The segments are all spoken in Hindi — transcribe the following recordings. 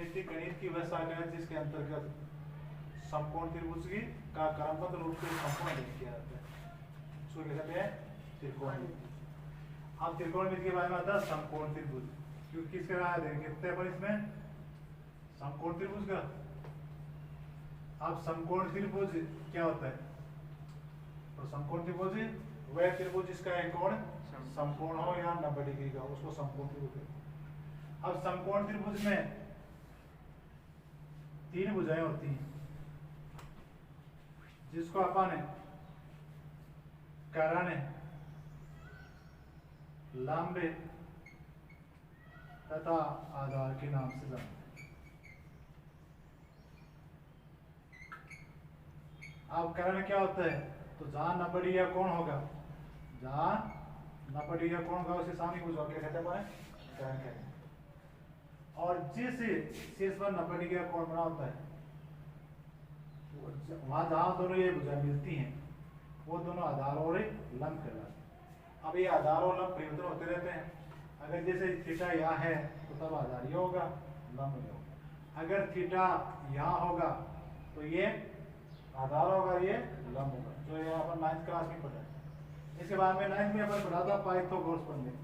त्रिकोणमिति गणित की वह शाखा है जिसके अंतर्गत समकोण त्रिभुज का क्रमबद्ध रूप से संपूर्ण अध्ययन किया जाता है, उसको क्या कहते हैं? त्रिकोणमिति। अब त्रिकोणमिति के बारे में आता है समकोण त्रिभुज, क्योंकि किसके बारे में कितने पर इसमें समकोण त्रिभुज का। अब समकोण त्रिभुज क्या होता है? तो समकोण त्रिभुज वह त्रिभुज जिसका एक कोण समकोण हो या 90 डिग्री का, उसको समकोण त्रिभुज कहते हैं। अब समकोण त्रिभुज में तीन भुजाएं होती हैं जिसको अपन कर्ण, लंब तथा आधार के नाम से जानते हैं। अब कर्ण क्या होता है? तो जहां 90 डिग्री का कोण होगा, जहां 90 डिग्री का कोण होगा उसे सामने भुजा क्या कहते हैं? कर्ण कहते हैं। और जिस शीर्ष पर 90 डिग्री का कोण बना होता है, वहां जहां दोनों ये भुजाएं मिलती हैं वो दोनों आधार और लंब कहलाते हैं। अब ये आधार और लंब परिवर्तन होते रहते हैं। अगर जैसे थीटा यहाँ है तो तब आधार ये होगा, लंब ये होगा। अगर थीटा यहाँ होगा तो ये आधार होगा, ये लंब होगा, जो ये अपन 9th क्लास में पढ़ा है। इसके बाद में 9th में अपन पढ़ा था पाइथागोरस प्रमेय।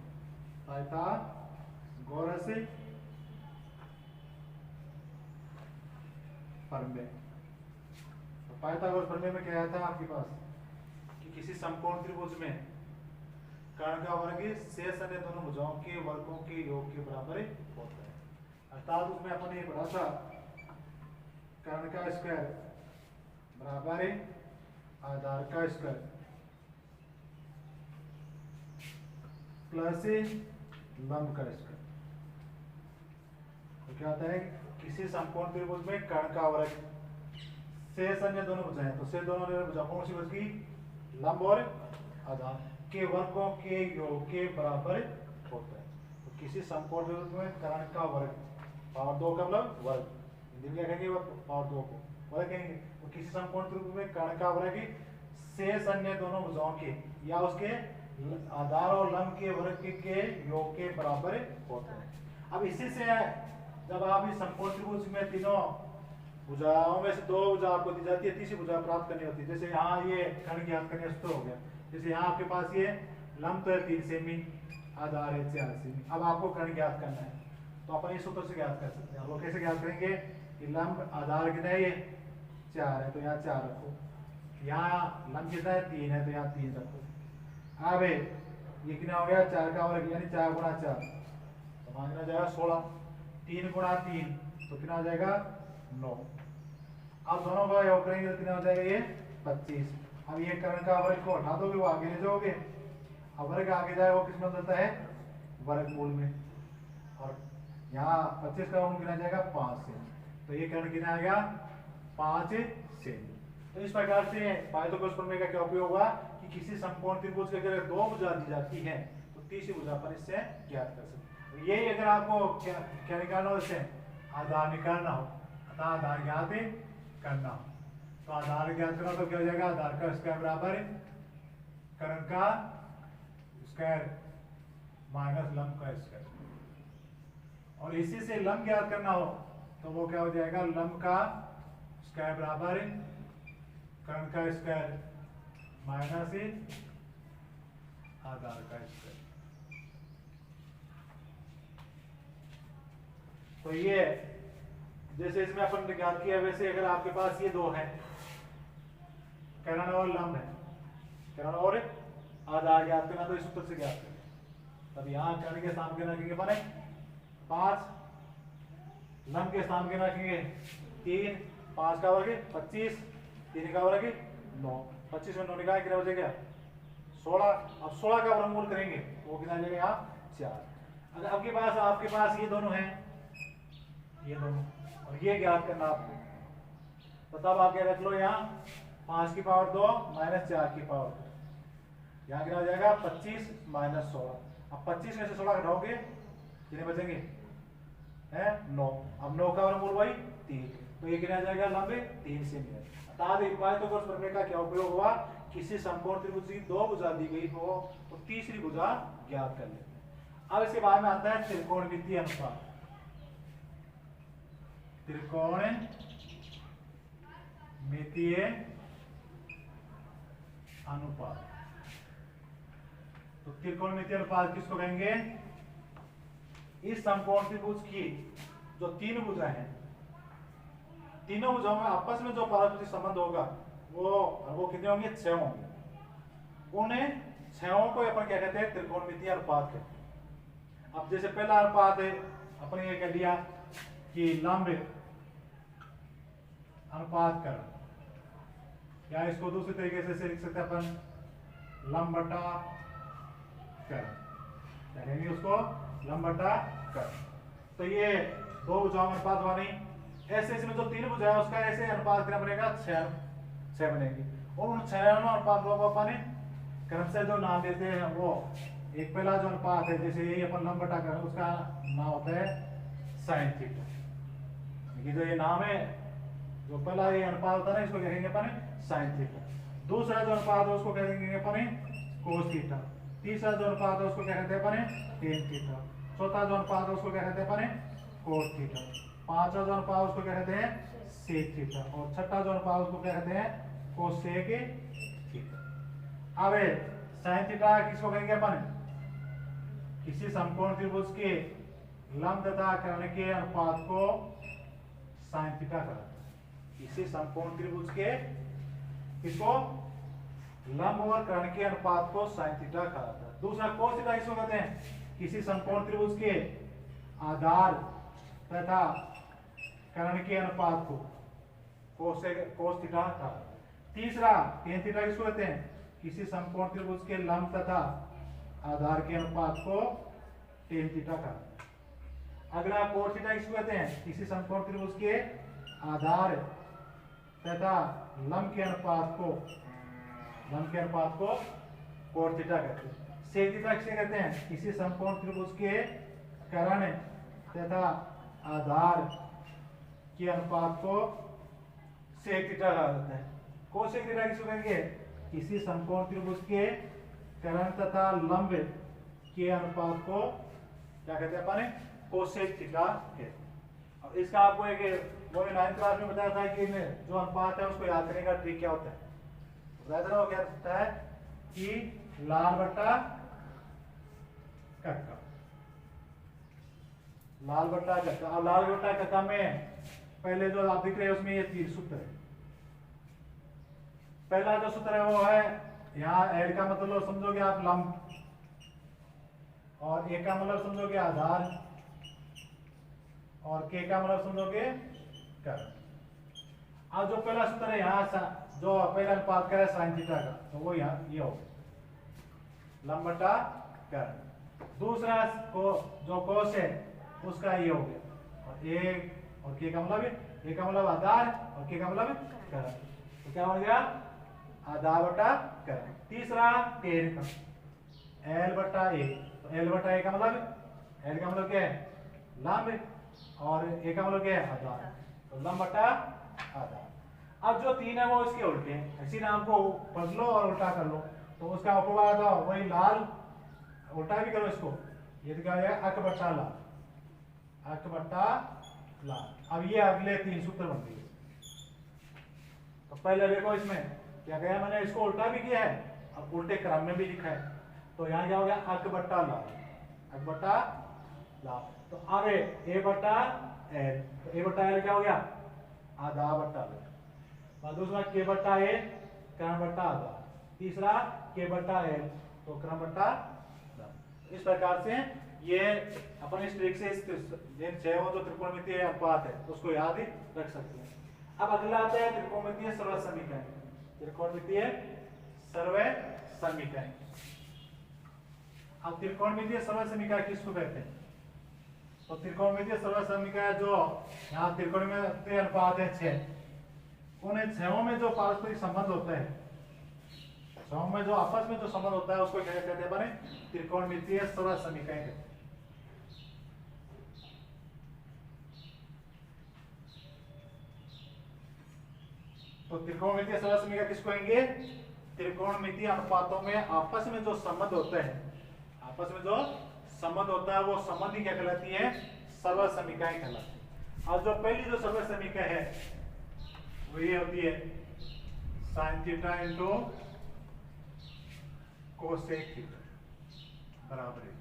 पाइथागोरस प्रमेय, पाइथागोरस प्रमेय में क्या था आपके पास कि किसी समकोण त्रिभुज में कर्ण का वर्ग शेष अन्य दोनों भुजाओं के वर्गों के योग के बराबर होता है। अर्थात उसमें अपन ये पढ़ा था कर्ण का स्क्वायर बराबर आधार का स्क्वायर प्लस लंब का स्क्वायर। तो क्या होता है? किसी समकोण त्रिभुज में कर्ण का वर्ग शेष अन्य दोनों भुजाएं, तो शेष दोनों भुजा कौन सी बच गई? लंब और आधार के वर्गों के योग के बराबर होता है। तो किसी समकोण त्रिभुज में कर्ण का वर्ग पावर 2 का मतलब वर्ग, हिंदी में क्या कहेंगे? पावर 2 को वर्ग कहेंगे। तो किसी समकोण त्रिभुज में कर्ण का वर्ग शेष अन्य दोनों भुजाओं के या उसके आधार और लंब के वर्ग के योग के बराबर होता है। अब इसी से जब आप इस समकोण त्रिभुज में तीनों भुजाओं में से दो भुजा आपको दी जाती है, तीसरी भुजा प्राप्त करनी होती है। जैसे यहाँ ये कर्ण ज्ञात करने से हो गया, जैसे यहाँ आपके पास ये लंब तो है 3 सेमी, आधार है 4 सेमी। अब आपको कर्ण ज्ञात करना है तो अपन इस सूत्र से ज्ञात कर सकते हैं। वो कैसे ज्ञात करेंगे कि लंब आधार कितना है? ये 4 है तो यहाँ 4 रखो, यहाँ लंब कितना है? 3 है तो यहाँ 3 रखो। अब ये कितना हो गया? 4 का वर्ग यानी 4 गुणा 4 तो मान जाएगा 16। 3 गुणा 3 तो कितना हो जाएगा? 9। अब दोनों का योग करेंगे तो कितना हो जाएगा? ये 25। अब ये कर्ण का वर्ग को हटा दोगे, वो आगे ले जाओगे। अब वर्ग आगे जाए वो किस में बदलता है? वर्गमूल में। और यहाँ 25 का वर्गमूल कितना जाएगा? 5 से। तो ये कर्ण कितना आ गया? 5 सेमी। तो इस प्रकार से पाइथागोरस प्रमेय का क्या उपयोग हुआ कि किसी समकोण त्रिभुज के अगर दो भुजा दी जाती है तो तीसरी भुजा पर इससे ज्ञात कर सकते हैं। यही अगर आपको क्या निकालना हो, इससे आधार निकालना हो, आधार ज्ञात करना हो, तो आधार ज्ञात करना तो क्या हो जाएगा? आधार का स्क्वायर बराबर कर्ण का स्क्वायर माइनस लंब का स्क्वायर। और इसी से लंब ज्ञात करना हो तो वो क्या हो जाएगा? लंब का स्क्वायर बराबर कर्ण का स्क्वायर माइनस आधार का स्क्वायर। तो ये जैसे इसमें अपन ने ज्ञात किया, वैसे अगर आपके पास ये दो हैं, कर्ण और लंब है, कर्ण और आधार ज्ञात करना तो इस सूत्र से ज्ञात करें। तब यहाँ कर्ण के स्थान के रखेंगे बने 5, लंब के स्थान के रखेंगे 3, 5 का वर्ग 25, 3 का वर्ग 9, 25 में 9 निकाल कितना बचेगा? 16। अब 16 का वर्गमूल करेंगे वो कितना जाएगा? यहाँ 4। अगर आपके पास ये दोनों हैं, ये दोनों, और ये ज्ञात करना आपको, तो तब आप क्या रख लो? यहाँ 5 की पावर 2 माइनस 4 की पावर 2, यहाँ कितना हो जाएगा? 25 माइनस 16। अब 25 में से 16 घटाओगे कितने बचेंगे? है 9। अब 9 का वर्गमूल वही 3, तो ये कितना जाएगा? लंब 3 सेमी। अर्थात पाइथागोरस प्रमेय का क्या उपयोग हुआ? किसी समकोण त्रिभुज की दो भुजा दी गई हो तो तीसरी भुजा ज्ञात कर लेते हैं। अब इसके बाद में आता है त्रिकोणमितीय अनुपात। त्रिकोणमितीय अनुपात। तो त्रिकोणमितीय अनुपात किसको कहेंगे? इस समकोण त्रिभुज की जो तीन भुजाएं हैं, तीनों भुजाओं में आपस में जो पारस्परिक संबंध होगा वो कितने होंगे? 6 होंगे। उन्हें 6 को अपन क्या कहते हैं? त्रिकोणमितीय अनुपात कहते हैं। अब जैसे पहला अनुपात है अपन ये कह दिया कि लंब अनुपात करण, या इसको दूसरे तरीके से लिख सकते हैं अपन लंब बटा करण, कहेंगे उसको लंब बटा करण। तो ये दो भुजाओं में अनुपात बनी। ऐसे इसमें जो तीन भुजाएं उसका ऐसे अनुपात कितना बनेगा? 6 बनेगी। और उन 6 अनुपातों को अपन क्रम से जो नाम देते हैं वो, एक पहला जो अनुपात है जैसे यही अपन लंब बटा करण, उसका नाम होता है साइन थीटा। जो ये नाम है, जो पहला ये अनुपात होता है ना, इसको कहेंगे अपन साइन थीटा। दूसरा जो अनुपात है उसको कहेंगे अपन कोस थीटा। तीसरा जो अनुपात है उसको क्या कहते हैं अपन? Tan theta. चौथा जो अनुपात है उसको क्या कहते हैं अपन? Cos theta. पांचवा जो अनुपात उसको क्या कहते हैं? Sec theta. और छठा जो अनुपात उसको क्या कहते हैं? Cosec theta. अब साइन थीटा किसको कहेंगे अपन? किसी समकोण त्रिभुज के लंब तथा कर्ण के अनुपात को साइन थीटा कहते हैं। किसी समकोण त्रिभुज के किसको? लंब और कर्ण के अनुपात को साइन थीटा कहा जाता है। दूसरा कोस थीटा किसको कहते हैं? किसी समकोण त्रिभुज के आधार तथा कर्ण के अनुपात को कोस थीटा कहा जाता है। तीसरा टेन थीटा किसको कहते हैं? किसी समकोण त्रिभुज के लंब तथा आधार के अनुपात को टेन थीटा कहा जाता है। अगला कोस थीटा किसको कहते हैं? किसी समकोण त्रिभुज के आधार तथा लंब के अनुपात को कोस थीटा कहते हैं। सेक थीटा किसे कहते हैं? किसी समकोण त्रिभुज के कर्ण तथा आधार के अनुपात को सेक थीटा कहा जाता है। कोसेक थीटा किसको कहेंगे? किसी समकोण त्रिभुज के कर्ण तथा लंब के अनुपात को क्या कहते हैं अपन? कोसेक थीटा कहते हैं। अब इसका आपको एक वो 9th क्लास में बताया था कि जो अनुपात है उसको याद करने का ट्रिक क्या होता है। बताया था ना, वो क्या होता है कि लाल बट्टा कक्का, लाल बट्टा कक्का। अब लाल बट्टा कक्का में पहले जो आप दिख रहे हैं उसमें ये 3 सूत्र है। पहला जो सूत्र है वो है, यहाँ एड का मतलब समझोगे आप लंब, और ए का मतलब समझोगे आधार, और के का मतलब समझोगे कर्ण। अब जो पहला सूत्र है यहाँ जो पहला अनुपात का है साइन थीटा का, तो वो यहाँ ये हो लंब बटा कर्ण। दूसरा को जो कोस है उसका ये हो गया, और ए और के का मतलब आधार और के का मतलब कर्ण। तो क्या हो गया? आधार बटा कर्ण। तीसरा टेन का एल बटा ए, तो एल बटा ए का मतलब, एल का मतलब क्या है? लंब, और ए का मतलब क्या है? आधार। तो लंब बटा आधार। अब जो 3 है वो इसके उल्टे हैं, इसी नाम को पढ़ लो और उल्टा कर लो। तो उसका अपवाद वही लाल, उल्टा भी करो इसको, ये क्या है? अक बट्टा लाल, अक बट्टा लाल। अब ये अगले 3 सूत्र बन गए। तो पहले देखो इसमें क्या गया, मैंने इसको उल्टा भी किया है, अब उल्टे क्रम में भी लिखा है। तो यहाँ क्या हो गया? अक बट्टा लाल, अक बट्टा लाल। तो अब ए बट्टा एल, तो ए बट्टा एल क्या हो गया? आधा बट्टा एल। दूसरा के बट्टा ए, कर्ण बट्टा आधा। तीसरा के बट्टा एल, तो कर्ण बट्टा। इस प्रकार से ये अपन इस ट्रिक से जिन 6 जो त्रिकोणमितीय अनुपात है उसको याद रख सकते हैं। अब अगला आता है त्रिकोणमितीय सर्वच समीकरण। त्रिकोणमितीय सर्वच समीकरण। अब त्रिकोणमितीय सर्वच समीकरण किसको कहते हैं? तो त्रिकोणमितीय सर्वच समीकरण जो यहाँ त्रिकोणमितीय अनुपात है 6, उन 6 में जो पारस्परिक संबंध होता है, 6 में जो आपस में जो संबंध होता है उसको क्या कहते हैं? बने त्रिकोणमितीय सर्वच समीकरण कहते हैं। तो त्रिकोणमितीय सर्वच समीकरण किसको कहेंगे? त्रिकोणमितीय अनुपातों में आपस में जो संबंध होता है, आपस में जो संबंध होता है वो संबंध ही क्या कहलाती है? सर्वच समीकरण कहलाती है। और जो पहली जो सर्वल समीकरण है वो ये होती है sin theta into cosec theta बराबर है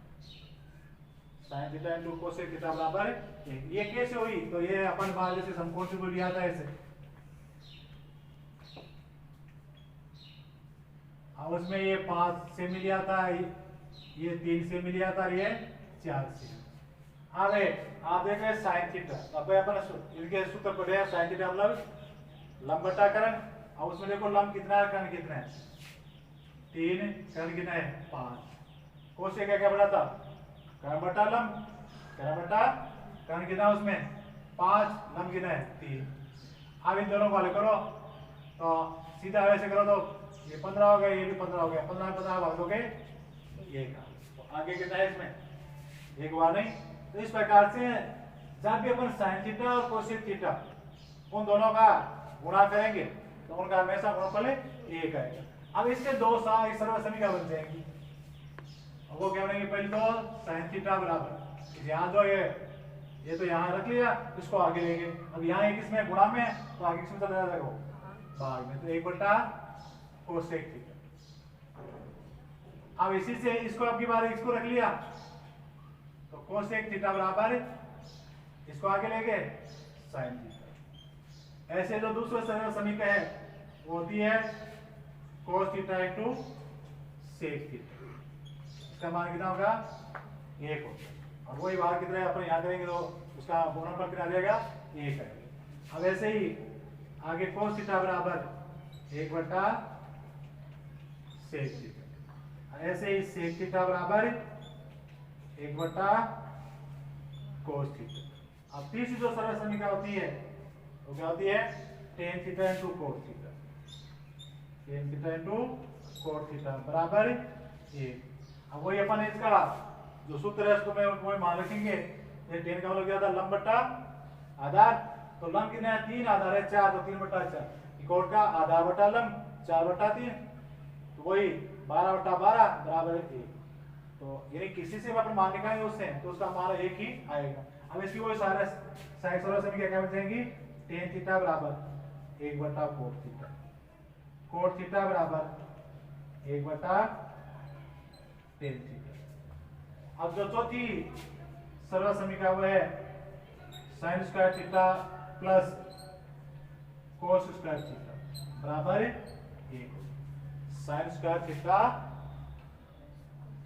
sin theta into cosec theta बराबर है। ये कैसे हुई? तो ये अपन बाहर जैसे समकोण को लिया था ऐसे, और उसमें ये 5 से मिल लिया था, ये 3 से मिल लिया था, ये 4 से। आगे आप देख रहे हैं sin थीटा, अब अपन इनके सूत्र पढ़े हैं sin थीटा मतलब लंब बटा करण, और उसमें देखो लंब कितना है, कर्ण कितना है 3, कर्ण कितना है 5। कोसेक क्या बड़ा था कर्ण बटा लंब, कर्ण बटा कर्ण कितना उसमें 5, लंब कितना है 3। अब इन दोनों को हल करो तो सीधा वैसे करो तो ये 15 हो गया, ये भी 15 हो गया, 15 में 15 भाग दोगे ये का, तो आगे कितना है इसमें एक बार नहीं। तो इस प्रकार से जब भी अपन sin थीटा और कोसेक थीटा उन दोनों का गुणा करेंगे तो उनका हमेशा गुणनफल 1 आएगा। अब इससे दो एक सर्वल समीकरण बन जाएंगी, और वो क्या बनेंगे? पहले तो sin थीटा बराबर यहाँ जो ये तो यहाँ रख लिया, इसको आगे लेंगे। अब यहाँ एक इसमें गुणा में तो आगे किसमें चला जाएगा भाग में, तो 1 बटा कोसेक थीटा। अब इसी से इसको अब की बार इसको रख लिया तो कोसेक थीटा बराबर इसको आगे लेंगे sin थीटा। ऐसे जो दूसरा सरल समीकरण है वो होती है cos theta into sec theta, इसका मान कितना होगा 1 होगा, और वही बाहर कितना है अपन यहाँ करेंगे तो उसका गुणनफल कितना रहेगा 1 आएगा। अब ऐसे ही आगे cos थीटा बराबर 1 बटा सेक थीटा, ऐसे ही सेक थीटा बराबर 1 बटा कोस थीटा। अब तीसरी जो सरल समीकरण होती है वो क्या होती है tan theta into cos theta, tan theta into cos theta बराबर 1। अब वही अपन इसका जो सूत्र है उसको मैं वही मान रखेंगे, ये tan का मतलब क्या था लंब बटा आधार, तो लंब कितना है 3, आधार है 4, तो 3 बटा 4, कोण का आधार बटा लंब 4 बटा 3, तो वही 12 बटा 12 बराबर 1। तो यानी किसी से भी अपन मान निकालेंगे उससे तो उसका मान 1 ही आएगा। अब इसकी वही सारे साइड सरल समीकरण क्या बन जाएंगी tan थीटा बराबर 1 बटा कोट थीटा, कोट थीटा बराबर 1 बटा tan थीटा। अब जो चौथी सरल समीकरण वो है sin square theta plus cos square theta बराबर 1। sin square theta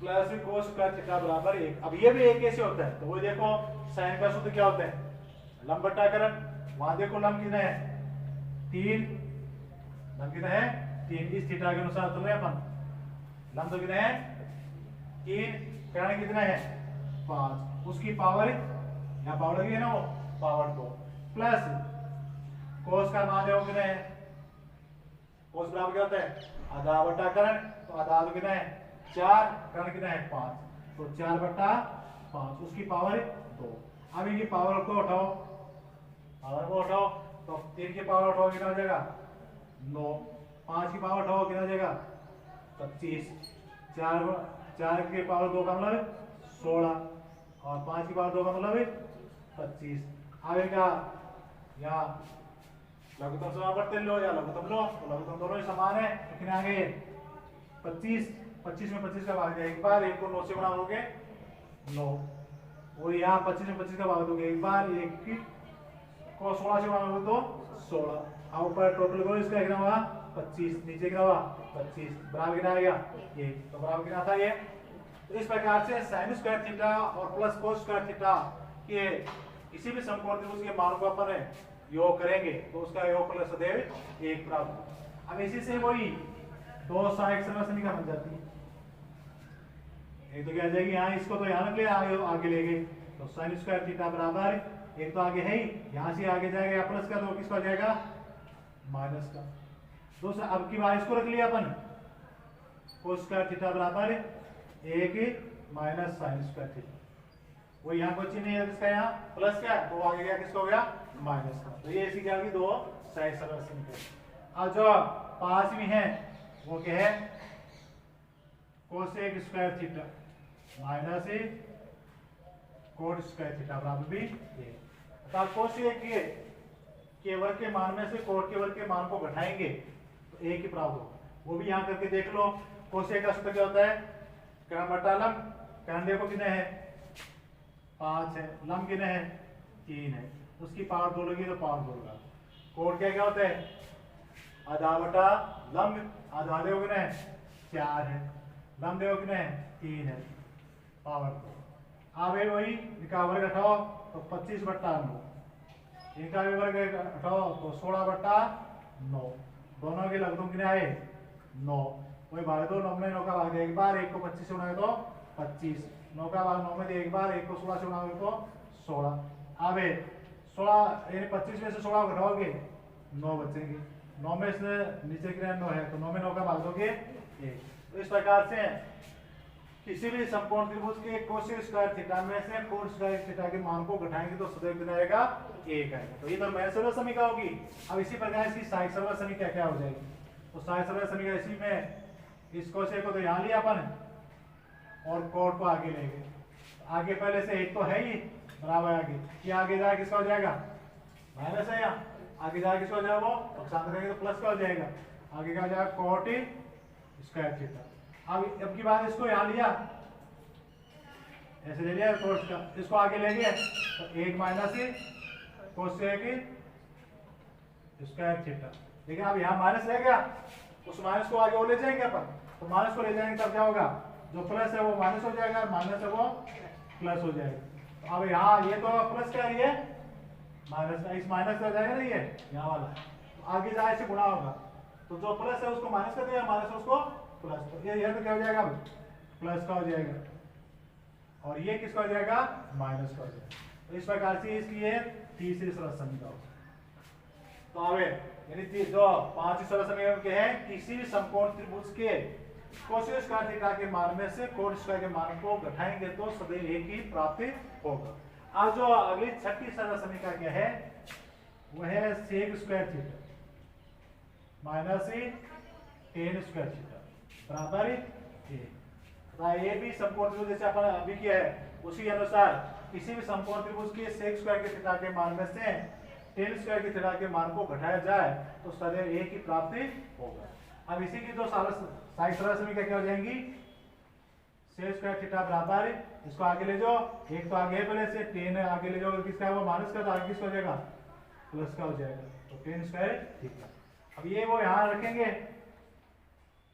plus cos square theta बराबर 1। अब ये भी एक कैसे होता है? तो वो देखो sin का सूत्र क्या होता है लंब बटा करण, वहां देखो लंब कितना है 3, लंब कितना है 3, इस थीटा के अनुसार चल रहे अपन, लंब तो कितना है 3, करण कितना है 5, उसकी पावर यहाँ पावर लगी है ना वो पावर 2, प्लस cos का मान देखो कितना है, cos बराबर क्या होता है आधा बटा करण, तो आधा तो कितना है 4, करण कितना है 5, तो 4 बटा 5, उसकी पावर 2। अब इनकी पावर को उठाओ, पावर को उठाओ तो 3 की पावर उठाओ कितना हो जाएगा 9, 5 की पावर उठाओ कितना हो जाएगा 25, 4 की पावर 2 का मतलब 16, और 5 की पावर 2 का मतलब 25। अब इनका यहाँ लघुत्तम समापवर्तन लो या लघुत्तम लो, तो लघुत्तम दोनों ही समान है, तो कितना आ गए 25, 25 में 25 का भाग जाए एक बार, 1 को 9 से गुणा करोगे 9, और यहाँ 25 में 25 का भाग दोगे एक बार, 1 को 16 से गुणा करोगे तो 16। अब ऊपर टोटल करो इसका कितना हुआ 25, नीचे कितना हुआ 25, बराबर कितना आ गया ये, तो बराबर कितना था ये। तो इस प्रकार से sin स्क्वायर थीटा और प्लस cos स्क्वायर थीटा के किसी भी समकोण त्रिभुज के मान को अपन योग करेंगे तो उसका योगफल सदैव 1 प्राप्त। अब इसी से वही दो सहायक सरल समीकरण बन जाती है, एक तो क्या आ जाएगी यहाँ, इसको तो यहाँ रख लिया आगे ले गए, तो sin स्क्वायर थीटा बराबर एक तो आगे है ही, यहाँ से आगे जाएगा प्लस का, तो किसका जाएगा माइनस का। दूसरा अब की बार इसको रख लिया अपन cos स्क्वायर थीटा बराबर 1 माइनस sin स्क्वायर थीटा, वो यहाँ कोई चिन्ह नहीं है इसका, यहाँ प्लस क्या तो आगे गया किसका हो गया माइनस का। तो ये ऐसी क्या होगी दो सहायक सरल समीकरण। अब जो पांचवी है वो क्या है cosec square theta minus cot square theta बराबर भी 1। तो कोसेक के वर्ग के मान में से कोट के वर्ग के मान को घटाएंगे तो एक ही प्राप्त होगा। वो भी यहाँ करके देख लो। कोसेक का सूत्र क्या होता है, कर्ण बटा लंब। कर्ण देखो कितने हैं, 5 है, लंब कितने हैं, 3 है, उसकी पावर 2 लगी तो पावर 2 लगा। कोट क्या होता है, आधा बटा लंब, आधा देखो कितने 4 है, लंब देखो कितने 3 है, पावर 2। अब वही इनका वर्ग हटाओ तो 25 बटा 9, इनका भी वर्ग हटाओ तो 16 बटा 9, दोनों के लगभग कितने आए 9। वही भाग दो, 9 में 9 का भाग एक बार, 1 को 25 से गुणा तो 25, 9 का भाग 9 में दे एक बार, 1 को 16 से गुणा तो 16। अब 16 यानी 25 में से 16 घटाओगे 9 बचेंगे, 9 में से नीचे कितने 9 है तो 9 में 9 का भाग दोगे 1। तो इस प्रकार से किसी भी समकोण त्रिभुज के कोसेक स्क्वायर थीटा में से कोण स्क्वायर थीटा के मान को घटाएंगे तो सदैव कितना आएगा 1 आएगा। तो ये तो मेन सर्वल समीकरण होगी। अब इसी प्रकार इसकी सहायक सर्वल समीकरण क्या हो जाएगी, तो सहायक सर्वल समीकरण इसी में इस कोसेक को तो यहाँ लिया अपन और कोण को आगे लेंगे, आगे पहले से 1 तो है ही बराबर आगे, ये आगे जाए किसका हो जाएगा माइनस है, यहाँ आगे जाए किसका हो जाएगा वो नुकसान करेंगे तो प्लस का हो जाएगा, आगे का हो जाएगा कोट स्क्वायर थीटा। अब की बात इसको यहाँ लिया ऐसे ले लिया कोस का, इसको आगे ले गए तो 1 माइनस कोसेक स्क्वायर थीटा। लेकिन अब यहाँ माइनस रह गया, उस माइनस को आगे वो ले जाएंगे अपन, तो माइनस को ले जाएंगे तब क्या होगा, जो प्लस है वो माइनस हो जाएगा, माइनस है वो प्लस हो जाएगा। तो अब यहाँ ये तो प्लस क्या है माइनस, इस माइनस का हो जाएगा ना ये यहाँ वाला, तो आगे जाए से गुणा होगा, तो जो प्लस है उसको माइनस कर देगा, माइनस उसको प्लस, तो ये तो क्या हो जाएगा प्लस का हो जाएगा, और ये किसका हो जाएगा माइनस का हो जाएगा। तो इस प्रकार से इसकी ये तीसरी सरल समीकरण। तो अब यानी जो 5 सरल समीकरण के हैं, किसी भी समकोण त्रिभुज के कोसेक स्क्वायर थीटा के मान में से कोण स्क्वायर के मान को घटाएंगे तो सदैव एक ही प्राप्ति होगा। आज जो अगली छठी सरल समीकरण क्या है, वह है sec square theta minus tan square theta बराबर ये भी समकोण त्रिभुज जैसे अपन अभी किया है उसी अनुसार किसी भी समकोण त्रिभुज के सेक स्क्वायर के थीटा के मान में से टेन स्क्वायर के थीटा के मान को घटाया जाए तो सदैव एक ही प्राप्ति होगा। अब इसी की दो सहायक सरल समीकरण क्या हो जाएंगी, सेक स्क्वायर थीटा बराबर इसको आगे ले जाओ, एक तो आगे पहले से टेन आगे ले जाओ, किसका है वो माइनस का, तो आगे किसका हो जाएगा प्लस का हो जाएगा, तो टेन स्क्वायर थीटा। अब ये वो यहाँ रखेंगे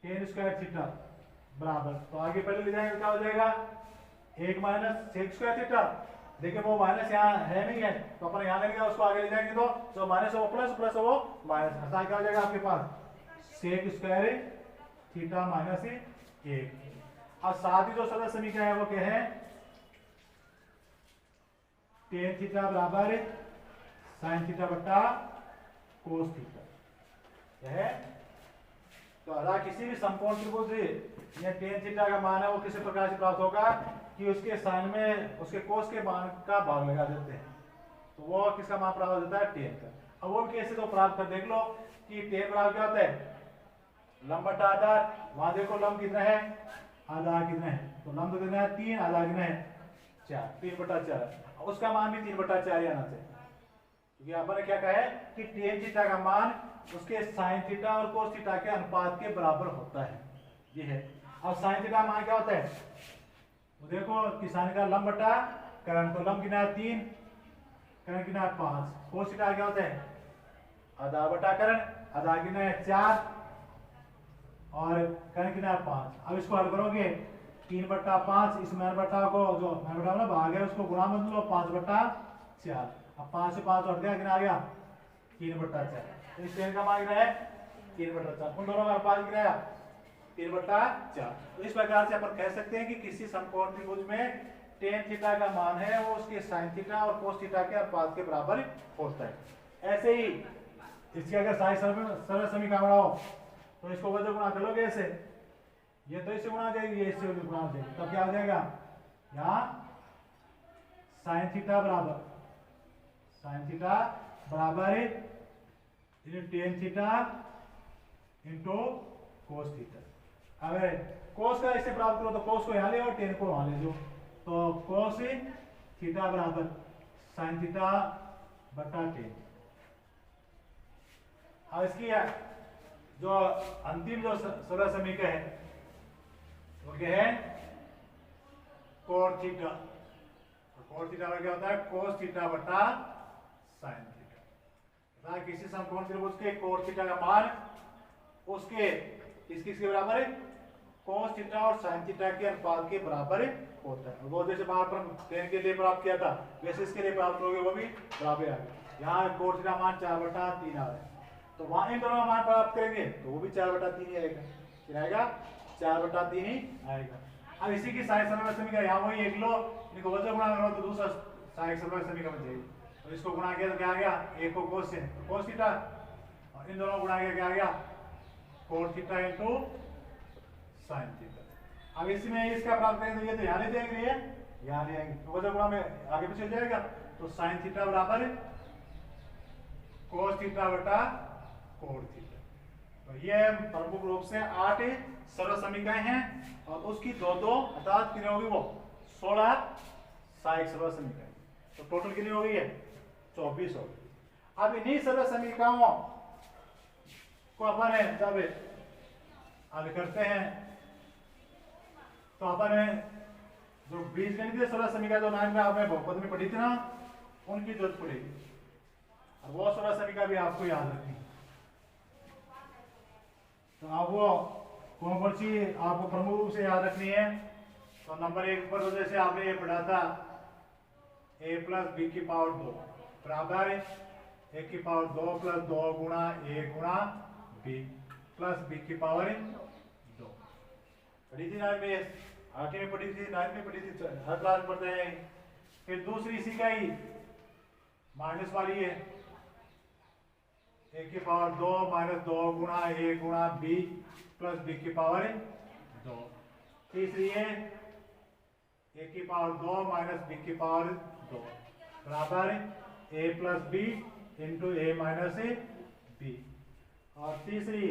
टेन स्क्वायर थीटा बराबर, तो आगे पहले ले जाएंगे क्या हो जाएगा 1 माइनस सेक स्क्वायर थीटा। देखिए वो माइनस यहाँ है नहीं है तो अपन यहाँ लेंगे, उसको आगे ले जाएंगे तो जो माइनस है वो प्लस, प्लस है वो माइनस, अर्थात क्या हो जाएगा आपके पास सेक स्क्वायर थीटा माइनस 1। अब साथ ही जो सरल समीकरण है वो क्या है, टेन थीटा बराबर साइन थीटा बटा कोस थीटा है। तो अगर किसी भी समकोण त्रिभुज या टेन थीटा का मान है वो किसी प्रकार से प्राप्त होगा कि उसके साइन में उसके कोस के मान का भाग लगा देते हैं, तो वो किसका मान प्राप्त हो जाता है टेन का। अब वो कैसे तो प्राप्त कर देख लो कि टेन बराबर क्या होता है लंब बटा आधार, वहां देखो लंब कितना है आधार कितना है, तो लंब कितना है 3, आधार कितना है 4, 3 बटा 4, उसका मान भी 3 बटा 4 आना चाहिए, क्योंकि यहाँ पर क्या कहा है कि टेन थीटा का मान उसके साइन थीटा और कोस थीटा के अनुपात के बराबर होता है, ये है। और साइन थीटा मान क्या होता है वो देखो कि साइन का लंब बटा कर्ण, तो लंब कितना है 3, कर्ण कितना है 5, कोस थीटा क्या होता है आधा बटा कर्ण, आधा कितना है 4 और कर्ण कितना है 5। अब इसको हल करोगे 3 बटा 5, इस मैन बटा को जो मैन बटा ना भाग है उसको गुणा मत लो 5 बटा 4, अब 5 से 5 हट गया कितना आ गया 3 बटा 4, तो इस टेन का मान कितना है 3 बटा 4, उन दोनों का अनुपात कितना है 3 बटा 4। तो इस प्रकार से अपन कह सकते हैं कि किसी समकोण त्रिभुज में टेन थीटा का मान है वो उसके साइन थीटा और कोस थीटा के अनुपात के बराबर होता है। ऐसे ही इसकी अगर सहायक सरल समीकरण बनाओ तो इसको वजह गुणा कर लोगे ऐसे, ये तो इससे गुणा जाएगी, ये इससे गुणा हो जाएगी, तब क्या हो जाएगा यहाँ साइन थीटा बराबर tan theta into cos theta. अगर कोस का इससे प्राप्त करो तो कोस को यहाँ ले और टेन को वहां ले जाओ, तो कोस थीटा बराबर साइन थीटा बटा टेन। अब इसकी जो अंतिम जो सरल समीकरण है वो क्या है, कोट थीटा। तो कोट थीटा क्या होता है, कोस थीटा बटा साइन थीटा। किसी समकोण त्रिभुज के कोट थीटा का मान उसके किसके बराबर है, कोस थीटा और साइन थीटा के अनुपात के बराबर होता है। वो जैसे वहां पर टेन के लिए प्राप्त किया था वैसे इसके लिए प्राप्त होगे, वो भी बराबर आएगा। यहाँ कोट थीटा मान 4/3 आ रहा है, तो वहां इन दोनों मान प्राप्त करेंगे तो वो भी 4/3 ही आएगा। क्या आएगा, 4/3 ही आएगा। अब इसी की सहायक सरल समीकरण यहाँ वही एक लो, इनको वजह गुणा करो तो दूसरा सहायक सरल समीकरण बन जाएगी। तो इसको गुणा किया तो क्या आ गया, एक को कोस से कोस थीटा, और इन दोनों गुणा किया क्या आ गया, cot theta into sine theta. अब इसमें इसका प्राप्त करेंगे तो ये तो यहाँ ले जाएंगे, ये यहाँ ले आएंगे, तो वजह गुणा में आगे पीछे जाएगा। तो साइन थीटा बराबर कोस थीटा बटा कोट थीटा। तो ये प्रमुख रूप से 8 सरल समीकरण हैं और उसकी दो अर्थात कितनी होगी, वो 16 सहायक सरल समीकरण। तो टोटल कितनी हो गई है, 24 हो गई। अब इन्हीं सरल समीकरणों को अपन जब हल करते हैं तो अपन जो बीजगणितीय सरल समीकरण जो 9 में आपने बहुपद में पढ़ी थी ना, उनकी जरूरत पड़ेगी। और वो सरल समीकरण भी आपको याद रखनी। तो आप वो कौन सी आपको प्रमुख रूप से याद रखनी है। तो नंबर 1 पर जैसे आपने ये पढ़ा था a प्लस बी की पावर 2 बराबर a की पावर 2 प्लस 2 गुणा a गुणा b प्लस b की पावर 2 पढ़ी थी 9 में, 8 में पढ़ी थी, 9 में पढ़ी थी, हर क्लास में पढ़ते हैं। फिर दूसरी इसी का ही माइनस वाली है a की पावर 2 माइनस 2 गुणा a गुणा b प्लस b की पावर 2। तीसरी है a की पावर 2 माइनस b की पावर 2 बराबर a plus b into a minus b। और तीसरी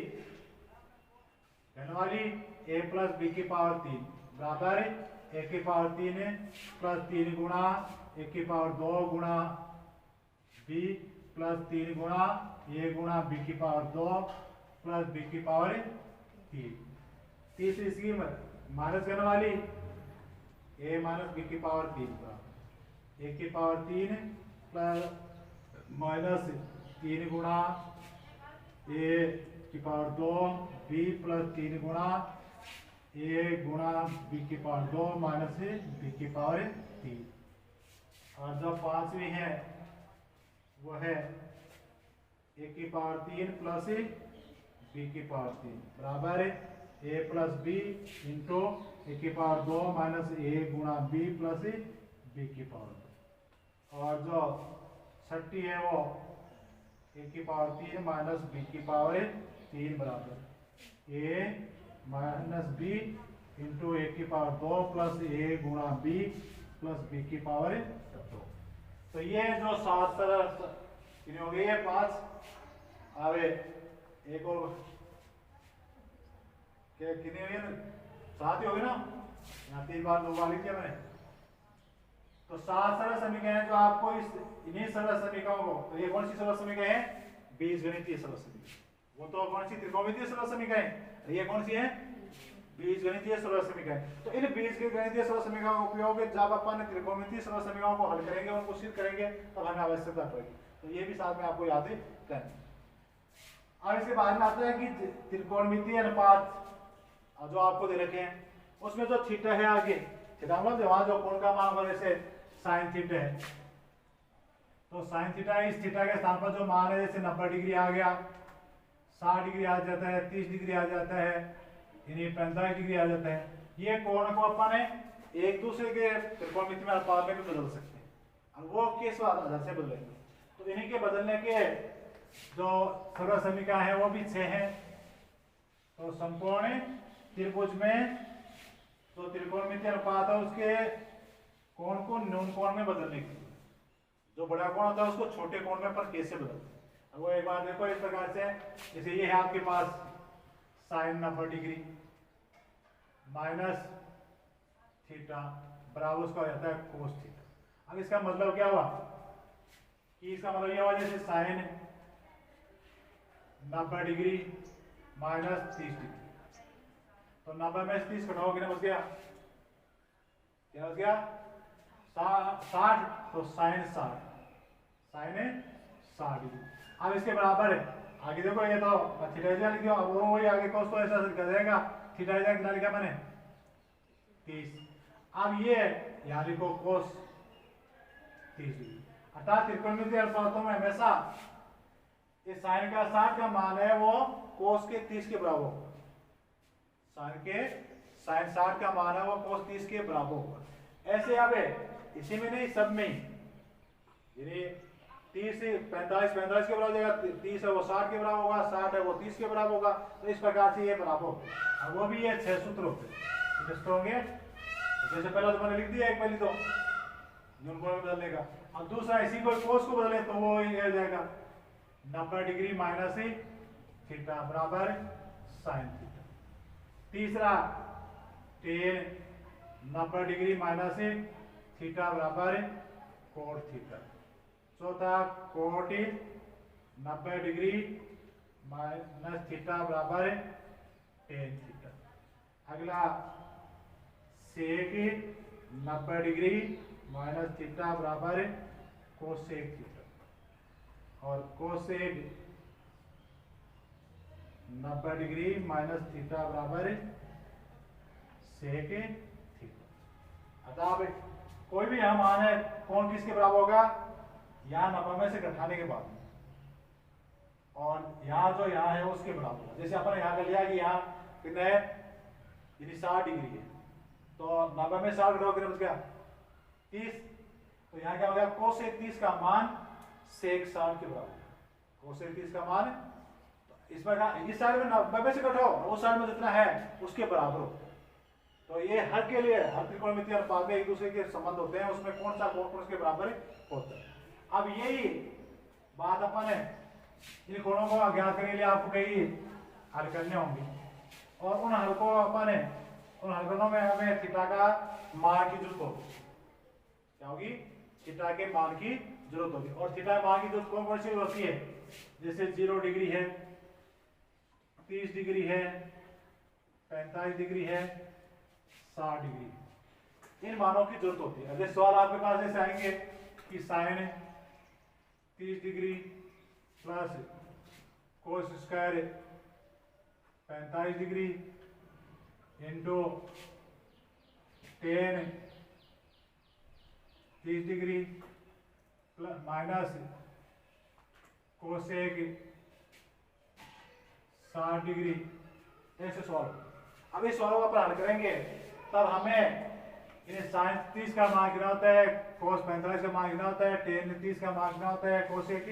घन वाली a प्लस b की पावर 3 बराबर a की पावर 3 प्लस 3 गुणा a की पावर 2 गुणा b प्लस 3 गुणा a गुणा b की पावर 2 प्लस b की पावर 3। तीसरी इसकी माइनस करने वाली a माइनस b की पावर 3 बराबर a की पावर 3 प्लस माइनस 3 गुणा a की पावर 2 b प्लस 3 गुणा a गुणा b की पावर 2 माइनस b की पावर 3। और जो पांचवी है वो है a की पावर 3 प्लस b की पावर 3 बराबर a plus b into a की पावर 2 माइनस a गुणा b प्लस b की पावर 2। और जो छठी है वो a की पावर 3 माइनस b की पावर 3 बराबर a minus b into a की पावर 2 प्लस a गुणा b प्लस b की पावर 2। तो ये जो 7 सरल कितनी हो गई है, 5। अब एक और क्या कितनी हो गई, 7 ही हो गई ना, यहाँ 3 बार 2 बार लिख दिया मैंने। तो 7 सरल समीकरण जो आपको इन्हीं सरल समीकरणों को, तो ये कौन सी सरल समीकरण है, बीजगणितीय सरल समीकरण। वो तो कौन सी त्रिकोणमितीय सरल समीकरण, ये कौन सी है, बीजगणितीय सरल समीकरण। तो इन बीजगणितीय सरल समीकरणों का उपयोग जब अपन त्रिकोणमितीय सरल समीकरणों को हल करेंगे, उनको सिद्ध करेंगे, तब हमें आवश्यकता पड़ेगी। तो ये भी साथ में आपको याद करना। और इसके बाद में आता है कि त्रिकोणमितीय अनुपात जो आपको दे रखे हैं उसमें जो थीटा है आगे, थीटा मतलब वहां जो कोण का मान होगा, जैसे साइन थीटा है, तो साइन थीटा इस थीटा के स्थान पर जो मान है, जैसे 90 डिग्री आ गया, 60 डिग्री आ जाता है, 30 डिग्री आ जाता है, यानी 45 डिग्री आ जाता है। ये कोण को अपन एक दूसरे के त्रिकोणमिति में अनुपात में भी बदल सकते हैं। और वो किस आधार से बदलेंगे, तो इन्हीं के बदलने के जो सरल समीकरण है वो भी 6 हैं। तो समकोण त्रिभुज में जो त्रिकोणमितीय अनुपात है उसके कोण को न्यून कोण में बदलने के लिए, जो बड़ा कोण होता है उसको छोटे कोण में पर कैसे बदलते हैं, वो एक बार देखो इस प्रकार से। जैसे ये है आपके पास साइन 90 डिग्री माइनस थीटा बराबर उसका रहता है कोस थीटा। अब इसका मतलब क्या हुआ, कि इसका मतलब ये हुआ जैसे साइन 90 डिग्री माइनस 30 डिग्री, तो 90 में से 30 घटाओ, कितना बच गया, क्या बच गया 60, तो साइन 60 डिग्री। अब इसके बराबर है, आगे देखो ये तो थीटा लिख दिया, अब वही आगे कोस तो ऐसा कर देगा, थीटा कितना लिखा मैंने 30। अब ये यहाँ लिखो कोस 30 डिग्री। अर्थात त्रिकोणमितीय अनुपातों में हमेशा ये साइन का 60 का मान है वो कोस के 30 के बराबर होगा। साइन 60 का मान है वो कोस 30 के बराबर होगा। ऐसे अब इसी में नहीं, सब में ही 30 से 45 के बराबर हो जाएगा, 30 है वो 60 के बराबर होगा, 60 है वो 30 के बराबर होगा। तो इस प्रकार से ये बराबर होगा। अब वो भी ये 6 सूत्र होंगे। जैसे पहला तो मैंने लिख दिया एक, पहली तो न्यूनकोण में बदलने का। अब दूसरा इसी को कोस को बदले तो वो ये हो जाएगा 90 डिग्री माइनस थीटा बराबर साइन थीटा। तीसरा tan 90 डिग्री माइनस थीटा बराबर कोट थीटा। चौथा कोट 90 डिग्री माइनस थीटा बराबर tan थीटा। अगला सेक 90 डिग्री माइनस थीटा बराबर कोसेक थीटा, और कोसेक 90 डिग्री माइनस थीटा बराबर सेक थीटा। अतः कोई भी यहाँ मान है कौन किसके बराबर होगा, यहाँ 90 में से घटाने के बाद, और यहाँ जो यहाँ है उसके बराबर होगा। जैसे अपन यहाँ कर लिया कि यहाँ कितना है, यानी 60 डिग्री है, तो 90 में 60 घटाओ कितना बच गया 30। तो यहाँ क्या हो गया, कोसेक 30 का मान सेक 60 के बराबर। कोसेक 30 का मान इस साइड में 90 में से घटाओ, उस साइड में जितना है उसके बराबर हो। तो ये हर के लिए, हर त्रिकोणमितीय अनुपात में एक दूसरे के संबंध होते हैं, उसमें कौन सा कोण उसके बराबर होता है। अब यही बात अपन इन कोणों को ज्ञात करने के लिए आपको कई हल करने होंगे, और उन हल को अपन उन हलकनों में हमें थीटा का मान की जरूरत होगी। क्या होगी, थीटा के मान की जरूरत होगी। और थीटा मान की जरूरत कौन कौन सी होती है, जैसे 0 डिग्री है, 30 डिग्री है, 45 डिग्री है, 60 डिग्री, इन मानों की जरूरत होती है। जैसे सवाल आपके पास ऐसे आएंगे कि sine 30 degree plus cos square 45 degree into tan 30 degree plus minus cosec 60 degree, ऐसे सवाल। अब इस सवालों को अपन हल करेंगे तब हमें साइन 30 का मान कितना होता है, कोस 45 का मान कितना होता है, tan 30 का मान कितना होता है, कोसेक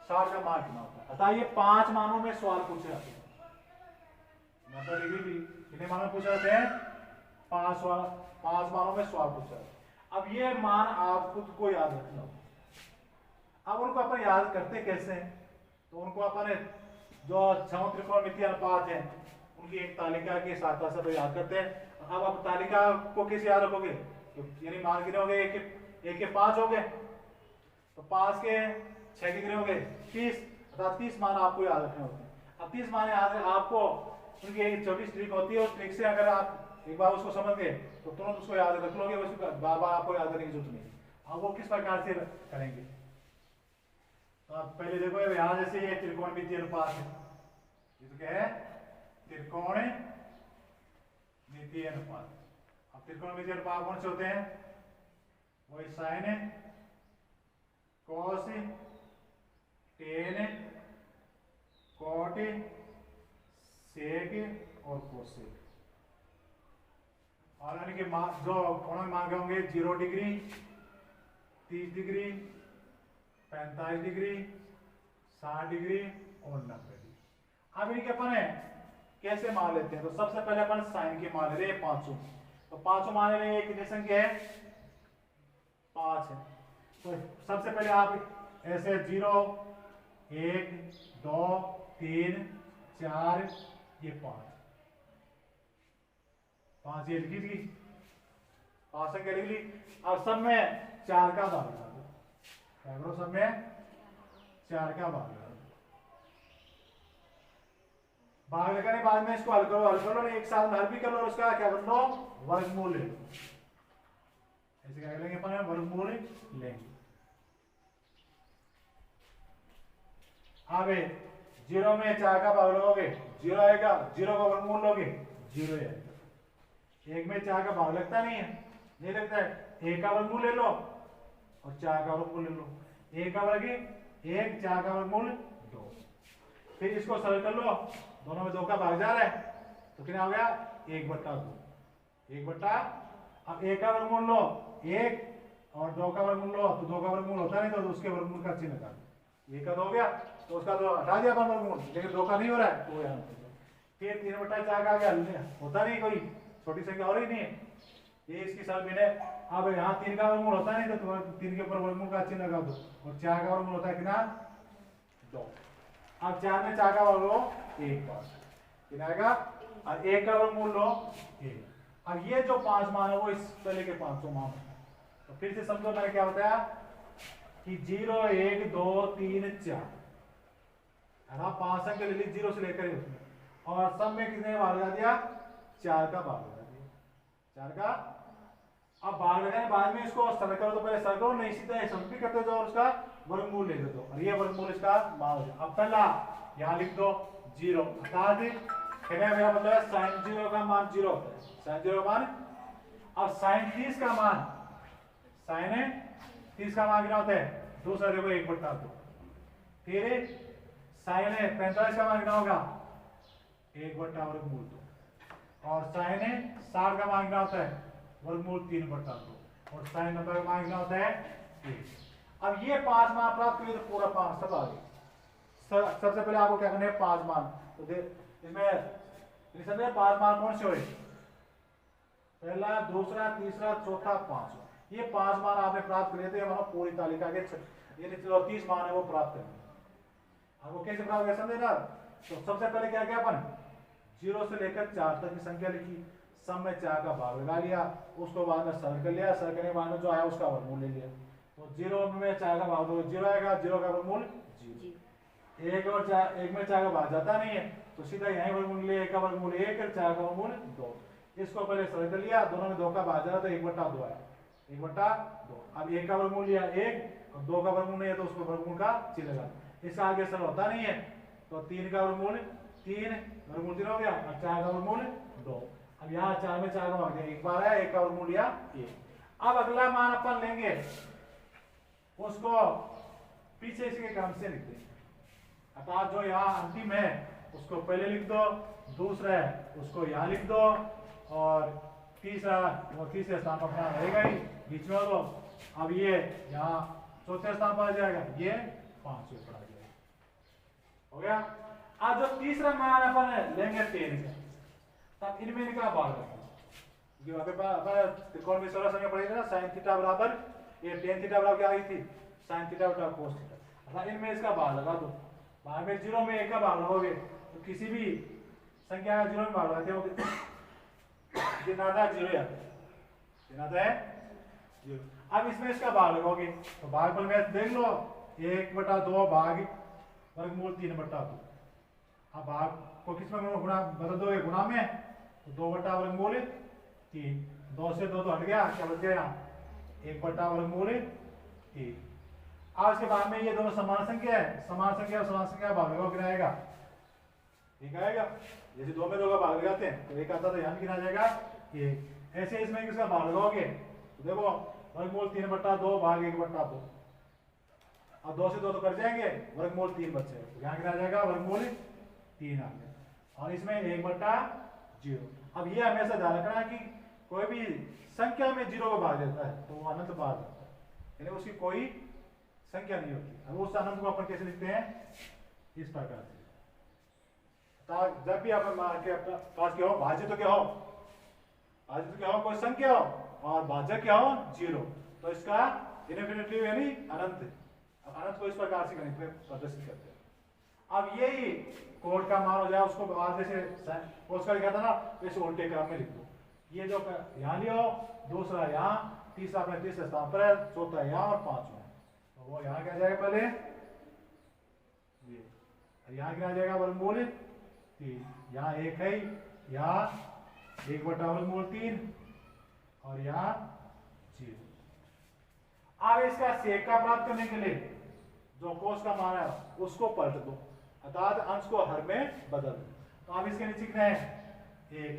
60 का मान कितना होता है। अतः ये 5 मानों में सवाल पूछे जाते हैं। 90 डिग्री भी कितने मानों में पूछे जाते हैं, 5 मानों में सवाल पूछा जाता है। अब ये मान आप खुद को याद रखना होगा। अब उनको अपन याद करते कैसे हैं, तो उनको अपन जो 6 त्रिकोणमितीय अनुपात हैं उनकी एक तालिका के साथ साथ याद करते हैं। अब आप तालिका को कैसे याद रखोगे, तो यानी मान कितने हो गए, एक के 5 हो गए, तो 5 के 6 कितने हो गए 30, अर्थात 30 मान आपको याद रखने होते हैं। अब 30 मान याद है आपको, उनकी एक छोटी ट्रिक होती है, उस ट्रिक से अगर आप एक बार उसको समझ गए तो तुरंत उसको याद रख लोगे, उसको बार बार आपको याद करने की जरूरत नहीं। अब वो किस प्रकार से करेंगे, तो आप पहले देखो यहाँ जैसे ये त्रिकोणमितीय अनुपात है, ये तो क्या है, त्रिकोणमितीय अनुपात। अब त्रिकोणमितीय अनुपात कौन से होते हैं, वही sine cos tan cot sec और कोसेक। और इनके मान जो कोणों में मान होंगे 0 डिग्री, 30 डिग्री, 45 डिग्री, 60 डिग्री और 90 डिग्री। अब इनके अपन कैसे मान लेते हैं, तो सबसे पहले अपन साइन के मान ले रहे हैं 500। तो 500 मान ले रहे हैं, कितनी संख्या है 5 है। तो सबसे पहले आप ऐसे 0 1 2 3 4 ये 5 ये लिखी थी, 5 संख्या लिख ली। अब सब में 4 का भाग लगा दो। क्या करो सब में 4 का भाग लगाओ। भाग लगाने के बाद में इसको हल कर लो, एक साथ में हल भी कर लो, उसका क्या कर लो, वर्गमूल ले लो। ऐसे क्या करेंगे अपन, वर्गमूल लेंगे। अब 0 में 4 का भाग लगाओगे 0 आएगा, 0 का वर्गमूल लोगे 0 आएगा। 1 में 4 का भाग लगता नहीं है, नहीं लगता है, 1 का वर्गमूल ले लो और 4 का वर्गमूल ले लो। 1 का वर्ग 1, 4 का वर्गमूल 2। फिर इसको सरल कर लो, दोनों में 2 का भाग जा रहा है तो कितना हो गया 1/2। 1 अब 1 का वर्गमूल लो 1 और 2 का वर्गमूल लो, तो 2 का वर्गमूल होता नहीं तो उसके वर्गमूल का चिन्ह लगा। 1 का 2 हो गया तो उसका 2 हटा दिया अपन वर्गमूल, लेकिन 2 का नहीं हो रहा है तो यहाँ फिर 3/4 का आ गया, होता नहीं, कोई छोटी संख्या हो रही नहीं है, ये इसकी सरल भिन्न है। अब यहाँ 3 का वर्गमूल होता नहीं तो 3 के ऊपर वर्गमूल का चिन्ह लगा दो, और 4 का वर्गमूल होता है कितना 2। अब 4 में 4 का वर्ग लो 1 बार कितना आएगा, और 1 का वर्गमूल लो 1। अब ये जो 5 मान है वो इस पहले के 500 मान है, तो फिर से समझो मैंने क्या बताया कि 0 1 2 3 4 है ना, 5 संख्या ले ली 0 से लेकर ही उसमें, और सब में कितने भाग लगा दिया 4 का भाग लगा दिया 4 का। अब भाग लगाने बाद में इसको सरल करो, तो पहले सरल करो, नहीं सीधा सरल भी करते जाओ और उसका वर्गमूल ले दो, और ये वर्गमूल इसका मान हो जाए। अब पहला यहाँ लिख दो 0, हटा दे, मेरा मतलब है sin 0 का मान 0 होता है, sin 0 का मान। अब sin 30 का मान, sin 30 का मान कितना होता है, दूसरा देखो 1/2। फिर sin 45 का मान कितना होगा 1/√2, और sin 60 का मान कितना होता है वर्गमूल 3/2, और sin 90 का मान कितना होता है 1। अब ये 5 मान प्राप्त करिए तो पूरा 5 सब आ गए। सबसे पहले आपको क्या करना है 5 मान, तो इसमें समझे 5 मान कौन से हुए, पहला दूसरा तीसरा चौथा 5। ये 5 मान आपने प्राप्त कर लिए थे, पूरी तालिका के ये 30 मान है वो प्राप्त करने। आपको कैसे प्राप्त कर समझे ना, तो सबसे पहले क्या किया अपन 0 से लेकर 4 तक की संख्या लिखी, सब में 4 का भाग लगा लिया, उसको बाद में सरल कर लिया, सरल करने के बाद में जो आया उसका वर्गमूल ले लिया। तो 0 में 4 का भाग दो 0 आएगा, 0 का वर्गमूल 0। 1 और 4, 1 में 4 का भाग जाता नहीं है तो सीधा यहीं वर्गमूल ले, 1 का वर्गमूल 1 और 4 का वर्गमूल 2। इसको पहले सरल कर लिया, दोनों में 2 का भाग जा रहा तो 1/2 आया, 1/2। अब 1 का वर्गमूल लिया 1 और 2 का वर्गमूल नहीं है तो उसको वर्गमूल का चिन्ह लगा। इसका आगे सरल होता नहीं है तो 3 का वर्गमूल 3, वर्गमूल 3 हो गया, और 4 का वर्गमूल 2। अब यहाँ 4 में 4 का भाग गया, 1 बार आया, 1 का वर्गमूल लिया 1। अब अगला मान अपन लेंगे उसको पीछे इसके क्रम से लिखते हैं, अर्थात जो यहाँ अंतिम है उसको पहले लिख दो, दूसरा है उसको यहाँ लिख दो, और तीसरा वो तीसरे स्थान पर अपना रहेगा ही बीच में दो। अब ये यहाँ चौथे स्थान पर आ जाएगा, ये 5 पर आ जाएगा, हो गया। अब जो तीसरा मान अपन लेंगे 10 का, तब इनमें निकला भाग त्रिकोण में सरल संख्या पड़ेगी ना, sin थीटा बराबर ये tan थीटा बराबर क्या आई थी sin थीटा बटा cos थीटा, अर्थात इनमें इसका भाग लगा दो। भाग में 0 में 1 का भाग लगाओगे तो किसी भी संख्या का 0 में भाग लगाते हो जिनाता 0 आता है, जिनाता है 0। अब इसमें इसका भाग लगाओगे तो भागफल में देख लो 1/2 भाग वर्गमूल 3/2। अब भाग को किसमें गुणा बदल दो, गुणा में तो 2/वर्गमूल 3, 2 से 2 तो हट गया, क्या बच गया यहाँ 1/वर्गमूल 3। आज के बाद में ये दोनों समान संख्या है, समान संख्या और समान संख्या भाग लगाओ कितना आएगा, एक आएगा। जैसे 2 में 2 का भाग लगाते हैं तो 1 आता तो यहाँ कितना आ जाएगा 1। ऐसे इसमें किसका भाग लगाओगे तो देखो वर्गमूल 3/2 भाग 1/2, अब 2 से 2 तो कर जाएंगे, वर्गमूल 3 बचे, तो यहाँ कितना आ जाएगा वर्गमूल 3 आ गया, और इसमें 1/0। अब ये हमेशा ध्यान रखना कि कोई भी संख्या में 0 को भाग देता है तो वो अनंत भाग देता है, यानी उसकी कोई संख्या नहीं होती। अब उस अनंत को अपन कैसे लिखते हैं इस प्रकार से, जब भी अपन मान के अपना पास क्या हो भाज्य तो क्या हो, भाज्य तो क्या हो कोई संख्या हो, और भाजक क्या हो 0, तो इसका इनफिनिटिव यानी अनंत। अब अनंत को इस प्रकार से गणित में प्रदर्शित करते हैं। अब यही कोड का मान हो जाए उसको बाद जैसे उसका लिखा था ना वैसे उल्टे क्रम में लिख दो, ये जो यहाँ लियो, दूसरा यहाँ, तीसरा अपने तीसरे स्थान पर है, चौथा यहाँ और 5वां, तो वो यहाँ क्या आ जाएगा पहले ये, और यहाँ क्या आ जाएगा वर्गमूल 3, यहाँ 1 है, यहाँ 1/√3 और यहाँ 0। अब इसका सेक का प्राप्त करने के लिए जो कोस का मान है उसको पलट दो, अर्थात अंश को हर में बदल दो। तो अब इसके नीचे कितना है 1 है,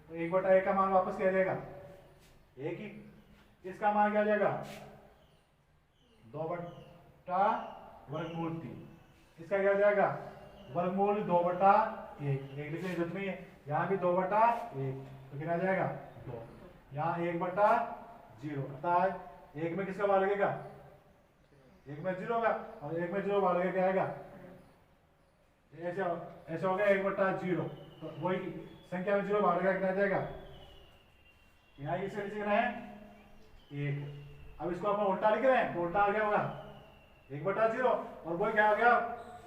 तो 1/1 का मान वापस क्या आ जाएगा 1 ही। इसका मान क्या आ जाएगा 2/√3। इसका क्या आ जाएगा वर्गमूल 2/1, लिखने की जरूरत नहीं है, यहाँ भी 2/1 तो कितना आ जाएगा 2, यहाँ 1/0 अर्थात 1 में किसका मान लगेगा 1 में 0 होगा और 1 में 0 मान लगे क्या आएगा ऐसे हो गया 1/0, तो वही संख्या में 0 मान लगा कितना आ जाएगा यहाँ इसके नीचे कितना है 1। अब इसको अपन उल्टा लिख रहे हैं तो उल्टा आ गया होगा 1/0 और वही क्या आ गया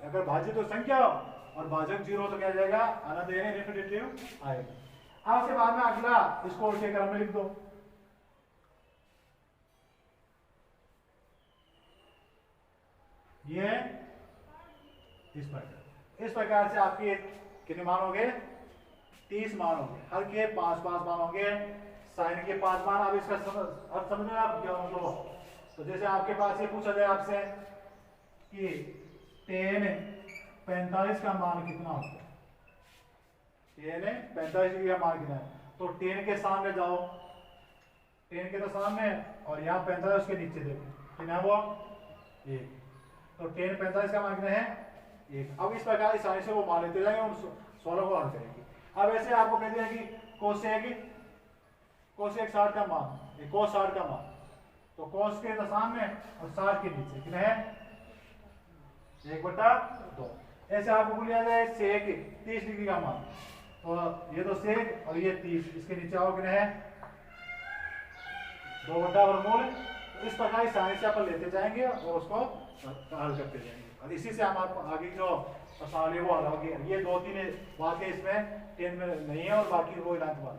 अगर भाज्य तो संख्या हो और भाजक 0 तो क्या आ जाएगा अनंत यानी इनफिनिटिव आएगा। अब उसके बाद में अगला इसको उल्टे क्रम में लिख दो, ये इस प्रकार से आपके कितने मान होंगे 30 मान होंगे, हर के 5 मान होंगे, साइन के 5 मान। अब इसका अर्थ समझ में आप क्या मतलब, तो जैसे आपके पास ये पूछा जाए आपसे कि tan 45 का मान कितना होता है, tan 45 डिग्री का मान कितना है, तो tan के सामने जाओ, tan के तो सामने और यहाँ 45 के नीचे देखो कितना है वो 1, तो tan 45 का मान कितना है 1। अब इस प्रकार आसानी से वो मान लेते जाएंगे और 16 को हल करेंगे। अब ऐसे आपको कह दिया कि कोसेक 60 का मान, कोस 60 का मान, तो कोस के तो सामने और 60 के नीचे कितना है 1/2। ऐसे आपको बोल दिया जाए सेक 30 डिग्री का मान, तो ये तो सेक और ये 30, इसके नीचे आओ कितना है 2/√। इस प्रकार आसानी से अपन लेते जाएंगे और उसको हल करते जाएंगे और इसी से हम आपको आगे जो प्रश्नावली वो हल होगी। ये 2-3 बातें इसमें 10 में नहीं है और बाकी वो 11th वाले